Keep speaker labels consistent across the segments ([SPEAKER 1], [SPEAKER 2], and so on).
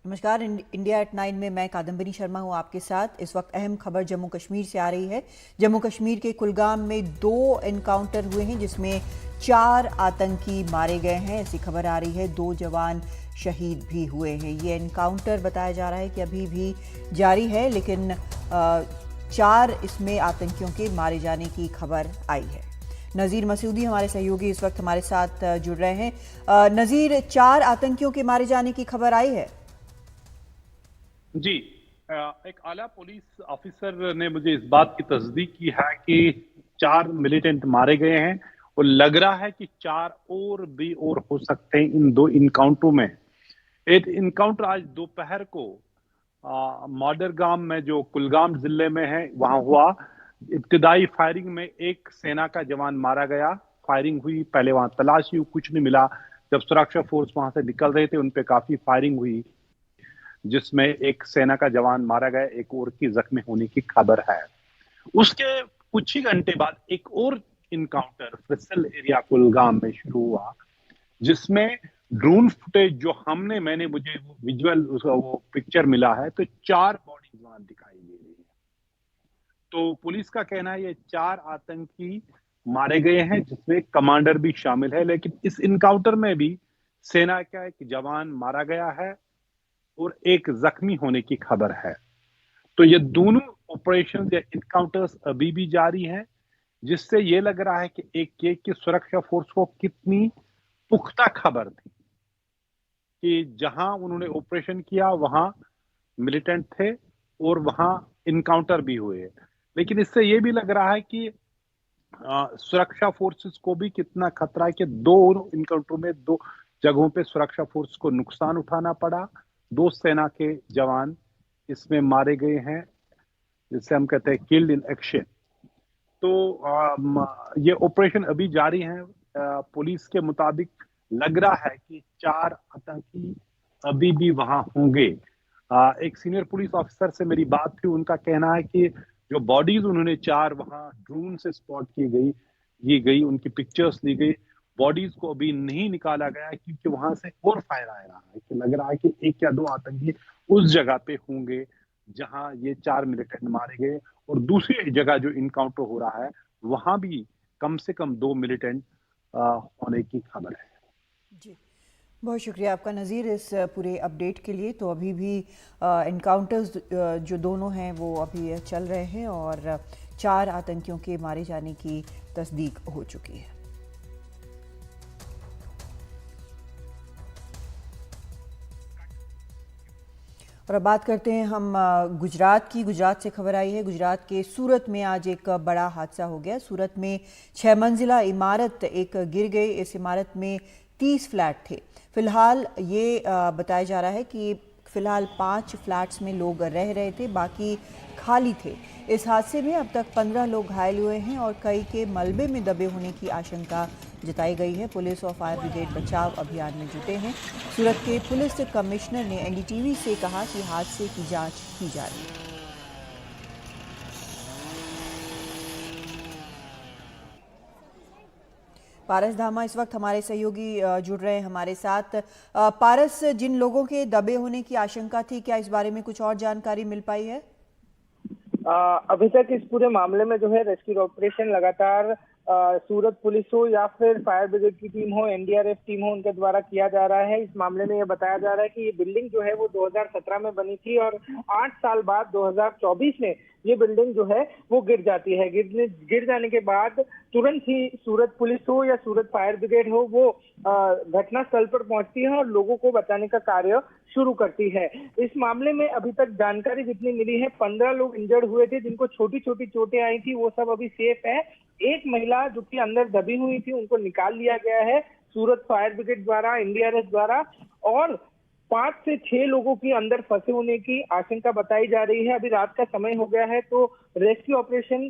[SPEAKER 1] नमस्कार। India at 9 में मैं कादम्बिनी शर्मा हूं आपके साथ। इस वक्त अहम खबर जम्मू कश्मीर से आ रही है। जम्मू कश्मीर के कुलगाम में 2 एनकाउंटर हुए हैं जिसमें 4 आतंकी मारे गए हैं, ऐसी खबर आ रही है। 2 जवान शहीद भी हुए हैं। ये एनकाउंटर बताया जा रहा है कि अभी भी जारी है, लेकिन 4 इसमें आतंकियों के मारे जाने की खबर आई है। नज़ीर मसूदी हमारे सहयोगी इस वक्त हमारे साथ जुड़ रहे हैं। नज़ीर, 4 आतंकियों के मारे जाने की खबर आई है।
[SPEAKER 2] जी। एक आला पुलिस ऑफिसर ने मुझे इस बात की तस्दीक की है कि 4 मिलिटेंट मारे गए हैं और लग रहा है कि 4 और भी और हो सकते हैं इन 2 इनकाउंटरों में। एक इनकाउंटर आज दोपहर को मॉडरगाम में, जो कुलगाम जिले में है, वहां हुआ। इब्तिदाई फायरिंग में एक सेना का जवान मारा गया। फायरिंग हुई, पहले वहां तलाशी हुई, कुछ नहीं मिला। जब सुरक्षा फोर्स वहां से निकल रहे थे, उन पे काफी फायरिंग हुई जिसमें एक सेना का जवान मारा गया, एक और की जख्मी होने की खबर है। उसके कुछ ही घंटे बाद एक और इनकाउंटर फ्रिसल एरिया कुलगाम में शुरू हुआ, जिसमें ड्रोन फुटेज जो मैंने मुझे वो विजुअल उसका वो पिक्चर मिला है, तो 4 बॉडीज वहां दिखाई दे रही है। तो पुलिस का कहना है ये 4 आतंकी मारे गए हैं, जिसमें कमांडर भी शामिल है। लेकिन इस इनकाउंटर में भी सेना का एक जवान मारा गया है और एक जख्मी होने की खबर है। तो ये दोनों ऑपरेशन या इनकाउंटर्स अभी भी जारी हैं, जिससे ये लग रहा है कि एक की सुरक्षा फोर्स को कितनी पुख्ता खबर थी कि जहां उन्होंने ऑपरेशन किया वहां मिलिटेंट थे और वहां इनकाउंटर भी हुए। लेकिन इससे ये भी लग रहा है कि सुरक्षा फोर्सेस को भी कितना खतरा है कि 2 इनकाउंटरों में 2 जगहों पे सुरक्षा फोर्स को नुकसान उठाना पड़ा। 2 सेना के जवान इसमें मारे गए हैं, जिसे हम कहते हैं किल्ड इन एक्शन। तो ये ऑपरेशन अभी जारी है। पुलिस के मुताबिक लग रहा है कि 4 आतंकी अभी भी वहां होंगे। एक सीनियर पुलिस ऑफिसर से मेरी बात थी, उनका कहना है कि जो बॉडीज उन्होंने 4 वहां ड्रोन से स्पॉट की गई, उनकी पिक्चर्स ली गई। बॉडीज को अभी नहीं निकाला गया है क्योंकि वहां से और फायर आ रहा है कि लग रहा है कि 1 या 2 आतंकी उस जगह पे होंगे जहां ये 4 मिलिटेंट मारे गए। और दूसरी जगह जो इनकाउंटर हो रहा है, वहां भी कम से कम 2 मिलिटेंट होने की खबर है।
[SPEAKER 1] जी, बहुत शुक्रिया आपका नज़ीर इस पूरे अपडेट के लिए। तो अभी भी इनकाउंटर्स जो दोनों हैं वो अभी चल रहे हैं और 4 आतंकियों के मारे जाने की तस्दीक हो चुकी है। और अब बात करते हैं हम गुजरात की। गुजरात से खबर आई है। गुजरात के सूरत में आज एक बड़ा हादसा हो गया। सूरत में 6 मंजिला इमारत एक गिर गई। इस इमारत में 30 फ्लैट थे। फिलहाल ये बताया जा रहा है कि फिलहाल 5 फ्लैट्स में लोग रह रहे थे, बाकी खाली थे। इस हादसे में अब तक 15 लोग घायल हुए हैं और कई के मलबे में दबे होने की आशंका जताई गई है। पुलिस और फायर ब्रिगेड बचाव अभियान में जुटे हैं। सूरत के पुलिस कमिश्नर ने एनडीटीवी से कहा कि हादसे की जांच की जा रही है। पारस धामा इस वक्त हमारे सहयोगी जुड़ रहे हैं हमारे साथ। पारस, जिन लोगों के दबे होने की आशंका थी, क्या इस बारे में कुछ और जानकारी मिल पाई है?
[SPEAKER 3] अभी तक इस पूरे मामले में जो है रेस्क्यू ऑपरेशन लगातार सूरत पुलिस हो या फिर फायर ब्रिगेड की टीम हो, एनडीआरएफ टीम हो, उनके द्वारा किया जा रहा है। इस मामले में यह बताया जा रहा है कि ये बिल्डिंग जो है वो 2017 में बनी थी और 8 साल बाद 2024 में ये बिल्डिंग जो है वो गिर जाती है। गिर जाने के बाद तुरंत ही सूरत पुलिस हो या सूरत फायर ब्रिगेड हो, वो घटना स्थल पर पहुंचती है और लोगों को बचाने का कार्य शुरू करती है। इस मामले में अभी तक जानकारी जितनी मिली है, 15 लोग इंजर्ड हुए थे, जिनको छोटी छोटी चोटें आई थी, वो सब अभी सेफ है। एक महिला जो कि अंदर दबी हुई थी, उनको निकाल लिया गया है सूरत फायर ब्रिगेड द्वारा, एनडीआरएफ द्वारा। और 5 से 6 लोगों की अंदर फंसे होने की आशंका बताई जा रही है। अभी रात का समय हो गया है, तो रेस्क्यू ऑपरेशन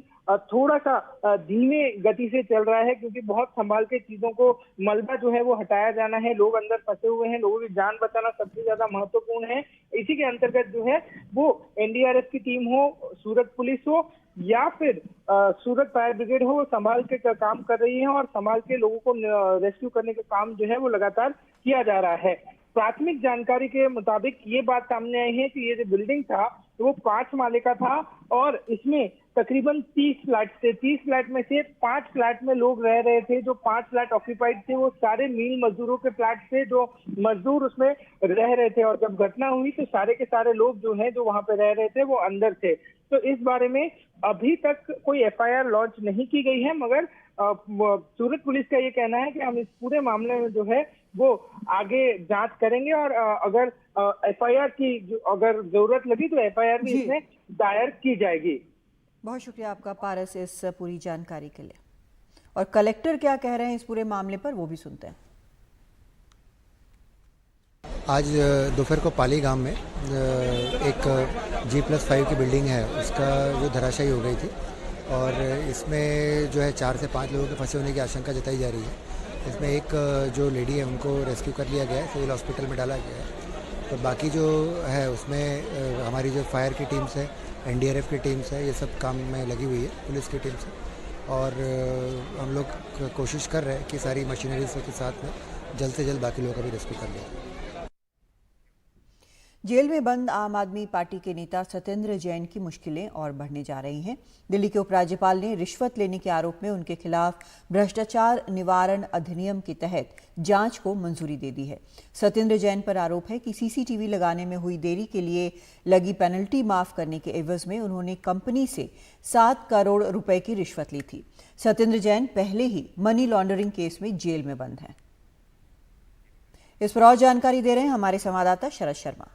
[SPEAKER 3] थोड़ा सा धीमे गति से चल रहा है, क्योंकि बहुत संभाल के चीजों को, मलबा जो है वो हटाया जाना है। लोग अंदर फंसे हुए हैं, लोगों की जान बचाना सबसे ज्यादा महत्वपूर्ण है। इसी के अंतर्गत जो है वो एनडीआरएफ की टीम हो, सूरत पुलिस हो या फिर सूरत फायर ब्रिगेड हो, वो संभाल के काम कर रही है और संभाल के लोगों को रेस्क्यू करने का काम जो है वो लगातार किया जा रहा है। प्राथमिक जानकारी के मुताबिक ये बात सामने आई है कि ये जो बिल्डिंग था वो 5 माले का था और इसमें तकरीबन 30 फ्लैट थे। 30 फ्लैट में से 5 फ्लैट में लोग रह रहे थे। जो 5 फ्लैट ऑक्यूपाइड थे वो सारे मील मजदूरों के फ्लैट थे, जो मजदूर उसमें रह रहे थे। और जब घटना हुई तो सारे के सारे लोग जो हैं जो वहां पे रह रहे थे वो अंदर थे। तो इस बारे में अभी तक कोई एफआईआर लॉन्च नहीं की गई है, मगर सूरत पुलिस का ये कहना है कि हम इस पूरे मामले में जो है वो आगे जांच करेंगे और अगर एफआईआर की अगर जरूरत लगी तो एफआईआर भी इसमें दायर की जाएगी।
[SPEAKER 1] बहुत शुक्रिया आपका पारस इस पूरी जानकारी के लिए। और कलेक्टर क्या कह रहे हैं इस पूरे मामले पर वो भी सुनते हैं।
[SPEAKER 4] आज दोपहर को पाली गांव में एक G+5 की बिल्डिंग है, उसका जो धराशायी हो गई थी और इसमें जो है 4 से 5 लोगों के फंसे होने की आशंका जताई जा रही है। इसमें एक जो लेडी है उनको रेस्क्यू कर लिया गया है, सिविल हॉस्पिटल में डाला गया है। तो बाकी जो है उसमें हमारी जो फायर की टीम्स है, NDRF की टीम्स है, ये सब काम में लगी हुई है, पुलिस की टीम्स है। और हम लोग कोशिश कर रहे हैं कि सारी मशीनरी के साथ में जल्द से जल्द बाकी लोगों का भी रेस्क्यू कर लिया।
[SPEAKER 1] जेल में बंद आम आदमी पार्टी के नेता सत्येंद्र जैन की मुश्किलें और बढ़ने जा रही हैं। दिल्ली के उपराज्यपाल ने रिश्वत लेने के आरोप में उनके खिलाफ भ्रष्टाचार निवारण अधिनियम के तहत जांच को मंजूरी दे दी है। सत्येंद्र जैन पर आरोप है कि सीसीटीवी लगाने में हुई देरी के लिए लगी पेनल्टी माफ करने के एवज में उन्होंने कंपनी से 7 करोड़ रुपए की रिश्वत ली थी। सत्येंद्र जैन पहले ही मनी लॉन्ड्रिंग केस में जेल में बंद हैं। इस पर और जानकारी दे रहे हैं हमारे संवाददाता शरद शर्मा।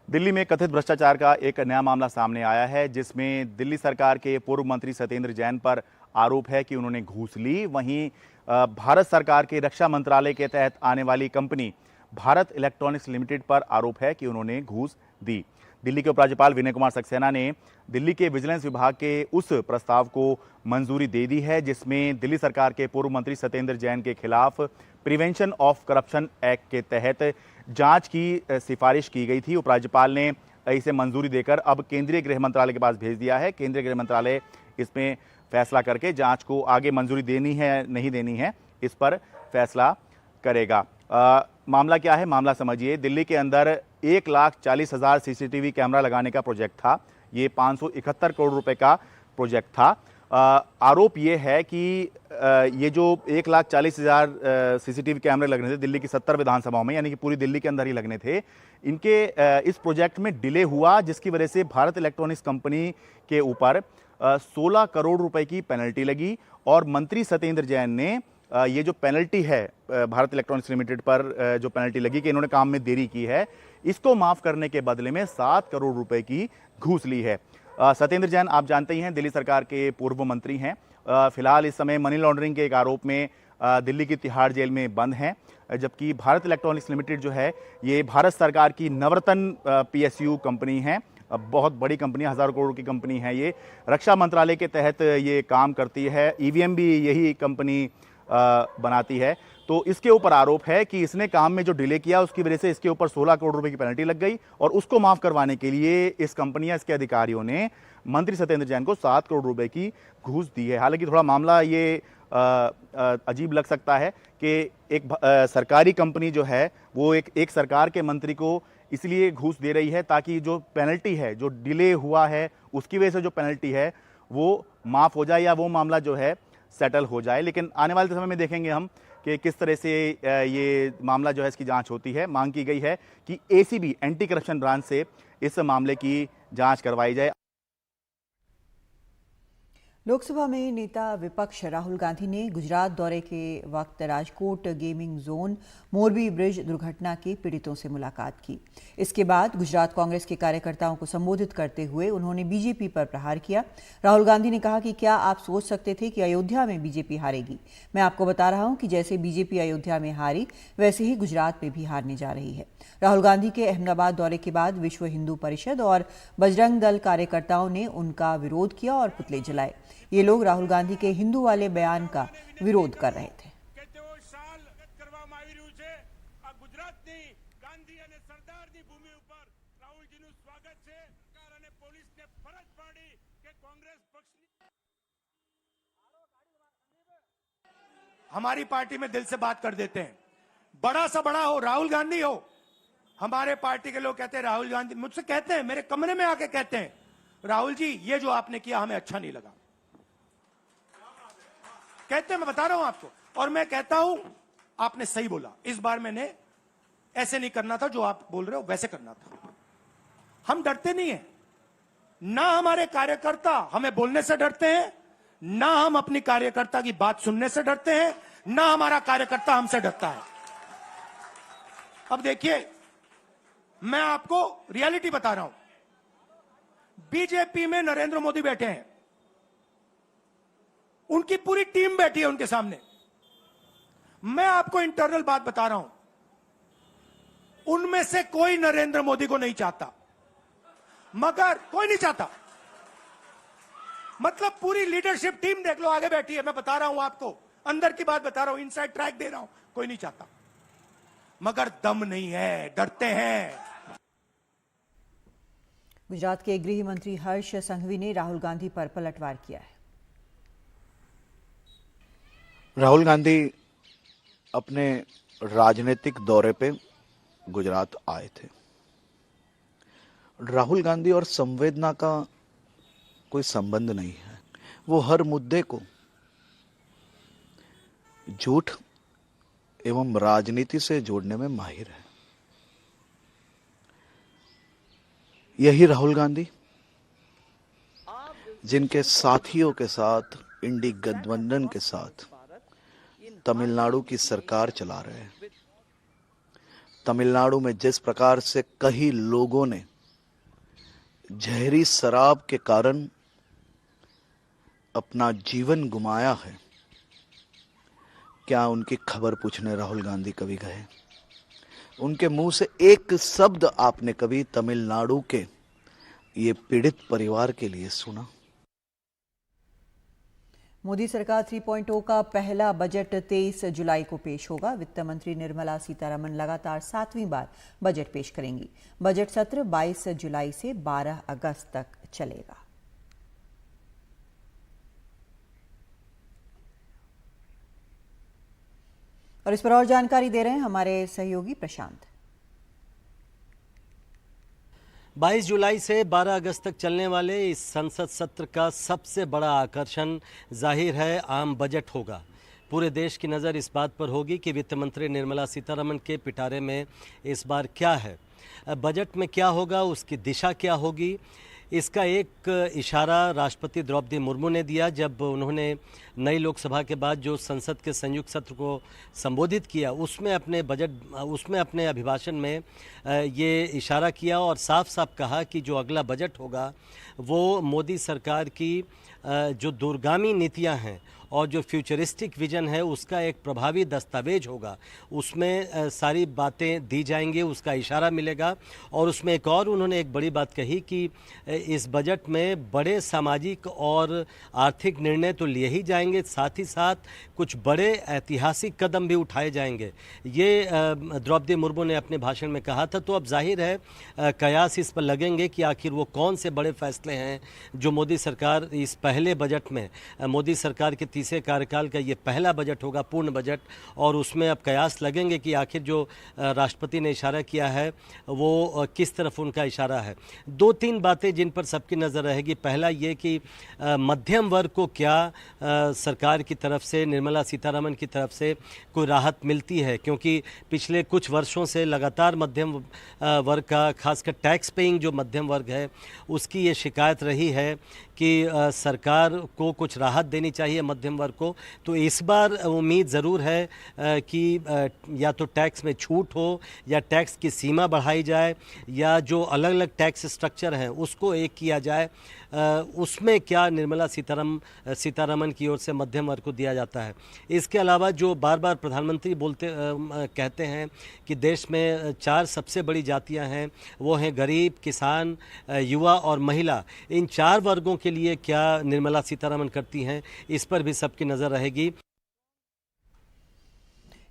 [SPEAKER 5] दिल्ली में कथित भ्रष्टाचार का एक नया मामला सामने आया है, जिसमें दिल्ली सरकार के पूर्व मंत्री सत्येंद्र जैन पर आरोप है कि उन्होंने घूस ली। वहीं भारत सरकार के रक्षा मंत्रालय के तहत आने वाली कंपनी भारत इलेक्ट्रॉनिक्स लिमिटेड पर आरोप है कि उन्होंने घूस दी। दिल्ली के उपराज्यपाल विनय कुमार सक्सेना ने दिल्ली के विजिलेंस विभाग के उस प्रस्ताव को मंजूरी दे दी है, जिसमें दिल्ली सरकार के पूर्व मंत्री सत्येंद्र जैन के खिलाफ प्रिवेंशन ऑफ करप्शन एक्ट के तहत जांच की सिफारिश की गई थी। उपराज्यपाल ने इसे मंजूरी देकर अब केंद्रीय गृह मंत्रालय के पास भेज दिया है। केंद्रीय गृह मंत्रालय इसमें फैसला करके जांच को आगे मंजूरी देनी है नहीं देनी है, इस पर फैसला करेगा। मामला क्या है, मामला समझिए। दिल्ली के अंदर 1,40,000 सीसीटीवी कैमरा लगाने का प्रोजेक्ट था। ये 571 करोड़ रुपए का प्रोजेक्ट था। आरोप ये है कि ये जो 1,40,000 सीसीटीवी कैमरे लगने थे दिल्ली की 70 विधानसभाओं में, यानी कि पूरी दिल्ली के अंदर ही लगने थे, इनके इस प्रोजेक्ट में डिले हुआ, जिसकी वजह से भारत इलेक्ट्रॉनिक्स कंपनी के ऊपर 16 करोड़ रुपए की पेनल्टी लगी। और मंत्री सत्येंद्र जैन ने ये जो पेनल्टी है भारत इलेक्ट्रॉनिक्स लिमिटेड पर जो पेनल्टी लगी कि इन्होंने काम में देरी की है, इसको माफ करने के बदले में 7 करोड़ रुपए की घूस ली है। सत्येंद्र जैन आप जानते ही हैं दिल्ली सरकार के पूर्व मंत्री हैं। फिलहाल इस समय मनी लॉन्ड्रिंग के एक आरोप में दिल्ली की तिहाड़ जेल में बंद हैं, जबकि भारत इलेक्ट्रॉनिक्स लिमिटेड जो है ये भारत सरकार की नवरत्न PSU कंपनी है। बहुत बड़ी कंपनी, हज़ारों करोड़ की कंपनी है। ये रक्षा मंत्रालय के तहत ये काम करती है। EVM भी यही कंपनी बनाती है। तो इसके ऊपर आरोप है कि इसने काम में जो डिले किया उसकी वजह से इसके ऊपर 16 करोड़ रुपए की पेनल्टी लग गई और उसको माफ करवाने के लिए इस कंपनी या इसके अधिकारियों ने मंत्री सत्येंद्र जैन को 7 करोड़ रुपए की घूस दी है। हालांकि थोड़ा मामला ये अजीब लग सकता है कि एक सरकारी कंपनी जो है वो एक सरकार के मंत्री को इसलिए घूस दे रही है ताकि जो पेनल्टी है, जो डिले हुआ है उसकी वजह से जो पेनल्टी है वो माफ हो जाए या वो मामला जो है सेटल हो जाए। लेकिन आने वाले समय में देखेंगे हम कि किस तरह से ये मामला जो है इसकी जांच होती है। मांग की गई है कि ACB एंटी करप्शन ब्रांच से इस मामले की जांच करवाई जाए।
[SPEAKER 1] लोकसभा में नेता विपक्ष राहुल गांधी ने गुजरात दौरे के वक्त Rajkot gaming zone Morbi bridge दुर्घटना के पीड़ितों से मुलाकात की। इसके बाद गुजरात कांग्रेस के कार्यकर्ताओं को संबोधित करते हुए उन्होंने बीजेपी पर प्रहार किया। राहुल गांधी ने कहा कि क्या आप सोच सकते थे कि अयोध्या में बीजेपी हारेगी? मैं आपको बता रहा हूं कि जैसे बीजेपी अयोध्या में हारी वैसे ही गुजरात में भी हारने जा रही है। राहुल गांधी के अहमदाबाद दौरे के बाद विश्व हिंदू परिषद और बजरंग दल कार्यकर्ताओं ने उनका विरोध किया और पुतले जलाए। ये लोग राहुल गांधी के हिंदू वाले बयान का विरोध कर रहे थे।
[SPEAKER 6] हमारी पार्टी में दिल से बात कर देते हैं। बड़ा सा बड़ा हो, राहुल गांधी हो, हमारे पार्टी के लोग कहते हैं राहुल गांधी, मुझसे कहते हैं, मेरे कमरे में आके कहते हैं, राहुल जी ये जो आपने किया हमें अच्छा नहीं लगा, कहते हैं, मैं बता रहा हूं आपको। और मैं कहता हूं आपने सही बोला, इस बार मैंने ऐसे नहीं करना था, जो आप बोल रहे हो वैसे करना था। हम डरते नहीं है, ना हमारे कार्यकर्ता हमें बोलने से डरते हैं, ना हम अपनी कार्यकर्ता की बात सुनने से डरते हैं, ना हमारा कार्यकर्ता हमसे डरता है। अब देखिए, मैं आपको रियलिटी बता रहा हूं, बीजेपी में नरेंद्र मोदी बैठे हैं, उनकी पूरी टीम बैठी है उनके सामने। मैं आपको इंटरनल बात बता रहा हूं, उनमें से कोई नरेंद्र मोदी को नहीं चाहता, मगर कोई नहीं चाहता, मतलब पूरी लीडरशिप टीम देख लो आगे बैठी है। मैं बता रहा हूं आपको, अंदर की बात बता रहा हूं, इनसाइड ट्रैक दे रहा हूं, कोई नहीं चाहता, मगर दम नहीं है, डरते हैं।
[SPEAKER 1] गुजरात के गृह मंत्री हर्ष संघवी ने राहुल गांधी पर पलटवार किया है।
[SPEAKER 7] राहुल गांधी अपने राजनीतिक दौरे पे गुजरात आए थे। राहुल गांधी और संवेदना का कोई संबंध नहीं है, वो हर मुद्दे को झूठ एवं राजनीति से जोड़ने में माहिर है। यही राहुल गांधी जिनके साथियों के साथ, इंडी गठबंधन के साथ तमिलनाडु की सरकार चला रहे हैं। तमिलनाडु में जिस प्रकार से कई लोगों ने जहरी शराब के कारण अपना जीवन गुमाया है, क्या उनकी खबर पूछने राहुल गांधी कभी गए? उनके मुंह से एक शब्द आपने कभी तमिलनाडु के ये पीड़ित परिवार के लिए सुना?
[SPEAKER 1] मोदी सरकार 3.0 का पहला बजट 23 जुलाई को पेश होगा। वित्त मंत्री निर्मला सीतारमण लगातार 7वीं बार बजट पेश करेंगी। बजट सत्र 22 जुलाई से 12 अगस्त तक चलेगा। और इस पर और जानकारी दे रहे हैं हमारे सहयोगी प्रशांत।
[SPEAKER 8] 22 जुलाई से 12 अगस्त तक चलने वाले इस संसद सत्र का सबसे बड़ा आकर्षण जाहिर है आम बजट होगा। पूरे देश की नज़र इस बात पर होगी कि वित्त मंत्री निर्मला सीतारमण के पिटारे में इस बार क्या है, बजट में क्या होगा, उसकी दिशा क्या होगी। इसका एक इशारा राष्ट्रपति द्रौपदी मुर्मू ने दिया जब उन्होंने नई लोकसभा के बाद जो संसद के संयुक्त सत्र को संबोधित किया, उसमें अपने अभिभाषण में ये इशारा किया और साफ साफ कहा कि जो अगला बजट होगा वो मोदी सरकार की जो दूरगामी नीतियां हैं और जो फ्यूचरिस्टिक विजन है उसका एक प्रभावी दस्तावेज होगा। उसमें सारी बातें दी जाएंगी, उसका इशारा मिलेगा। और उसमें एक और उन्होंने एक बड़ी बात कही कि इस बजट में बड़े सामाजिक और आर्थिक निर्णय तो लिए ही जाएंगे, साथ ही साथ कुछ बड़े ऐतिहासिक कदम भी उठाए जाएंगे। ये द्रौपदी मुर्मू ने अपने भाषण में कहा था। तो अब जाहिर है कयास इस पर लगेंगे कि आखिर वो कौन से बड़े फैसले हैं जो मोदी सरकार इस पहले बजट में, मोदी सरकार के तीसरे कार्यकाल का ये पहला बजट होगा, पूर्ण बजट, और उसमें अब कयास लगेंगे कि आखिर जो राष्ट्रपति ने इशारा किया है वो किस तरफ उनका इशारा है। 2-3 बातें जिन पर सबकी नज़र रहेगी। पहला ये कि मध्यम वर्ग को क्या सरकार की तरफ से, निर्मला सीतारमण की तरफ से कोई राहत मिलती है, क्योंकि पिछले कुछ वर्षों से लगातार मध्यम वर्ग का, खासकर टैक्स पेइंग जो मध्यम वर्ग है उसकी ये शिकायत रही है कि सरकार को कुछ राहत देनी चाहिए मध्यम वर्ग को। तो इस बार उम्मीद ज़रूर है कि या तो टैक्स में छूट हो या टैक्स की सीमा बढ़ाई जाए या जो अलग अलग टैक्स स्ट्रक्चर हैं उसको एक किया जाए। उसमें क्या निर्मला सीतारमण की ओर से मध्यम वर्ग को दिया जाता है। इसके अलावा जो बार बार प्रधानमंत्री कहते हैं कि देश में 4 सबसे बड़ी जातियां हैं, वो हैं गरीब, किसान, युवा और महिला। इन 4 वर्गों के लिए क्या निर्मला सीतारमण करती हैं, इस पर भी सबकी नज़र रहेगी।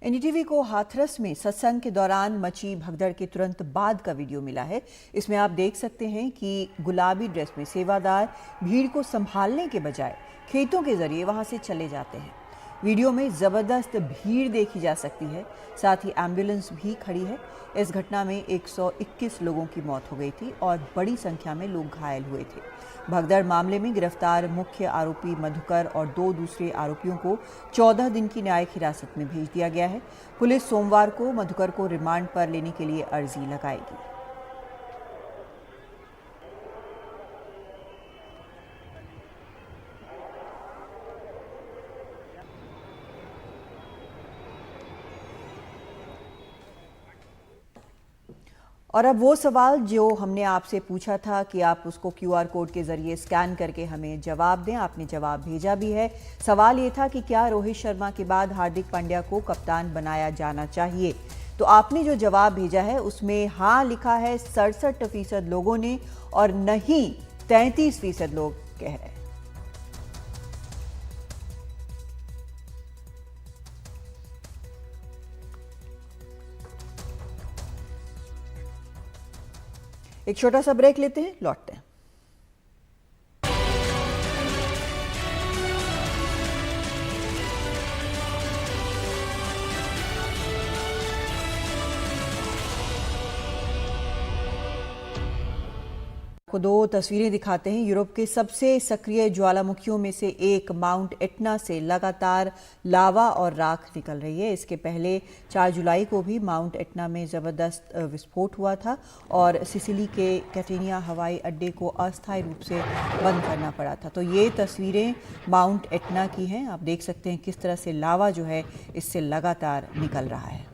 [SPEAKER 1] एनडीटीवी को हाथरस में सत्संग के दौरान मची भगदड़ के तुरंत बाद का वीडियो मिला है। इसमें आप देख सकते हैं कि गुलाबी ड्रेस में सेवादार भीड़ को संभालने के बजाय खेतों के जरिए वहां से चले जाते हैं। वीडियो में जबरदस्त भीड़ देखी जा सकती है, साथ ही एम्बुलेंस भी खड़ी है। इस घटना में 121 लोगों की मौत हो गई थी और बड़ी संख्या में लोग घायल हुए थे। भगदड़ मामले में गिरफ्तार मुख्य आरोपी मधुकर और 2 दूसरे आरोपियों को 14 दिन की न्यायिक हिरासत में भेज दिया गया है। पुलिस सोमवार को मधुकर को रिमांड पर लेने के लिए अर्जी लगाएगी। और अब वो सवाल जो हमने आपसे पूछा था कि आप उसको QR कोड के जरिए स्कैन करके हमें जवाब दें, आपने जवाब भेजा भी है। सवाल ये था कि क्या रोहित शर्मा के बाद हार्दिक पांड्या को कप्तान बनाया जाना चाहिए। तो आपने जो जवाब भेजा है उसमें हाँ लिखा है 67% लोगों ने और नहीं 33% लोग कह रहे हैं। एक छोटा सा ब्रेक लेते हैं, लौटते हैं। को 2 तस्वीरें दिखाते हैं। यूरोप के सबसे सक्रिय ज्वालामुखियों में से एक माउंट एटना से लगातार लावा और राख निकल रही है। इसके पहले 4 जुलाई को भी माउंट एटना में ज़बरदस्त विस्फोट हुआ था और सिसिली के कैटेनिया हवाई अड्डे को अस्थायी रूप से बंद करना पड़ा था। तो ये तस्वीरें माउंट एटना की हैं। आप देख सकते हैं किस तरह से लावा जो है इससे लगातार निकल रहा है।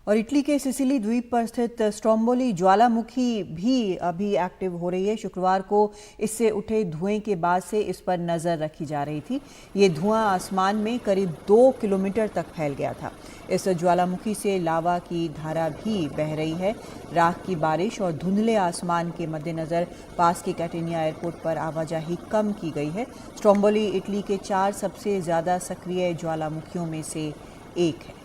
[SPEAKER 1] और इटली के सिसिली द्वीप पर स्थित स्ट्रोम्बोली ज्वालामुखी भी अभी एक्टिव हो रही है। शुक्रवार को इससे उठे धुएं के बाद से इस पर नज़र रखी जा रही थी। ये धुआं आसमान में करीब 2 किलोमीटर तक फैल गया था। इस ज्वालामुखी से लावा की धारा भी बह रही है। राख की बारिश और धुंधले आसमान के मद्देनज़र पास के कैटेनिया एयरपोर्ट पर आवाजाही कम की गई है। स्ट्रोम्बोली इटली के 4 सबसे ज़्यादा सक्रिय ज्वालामुखियों में से एक है।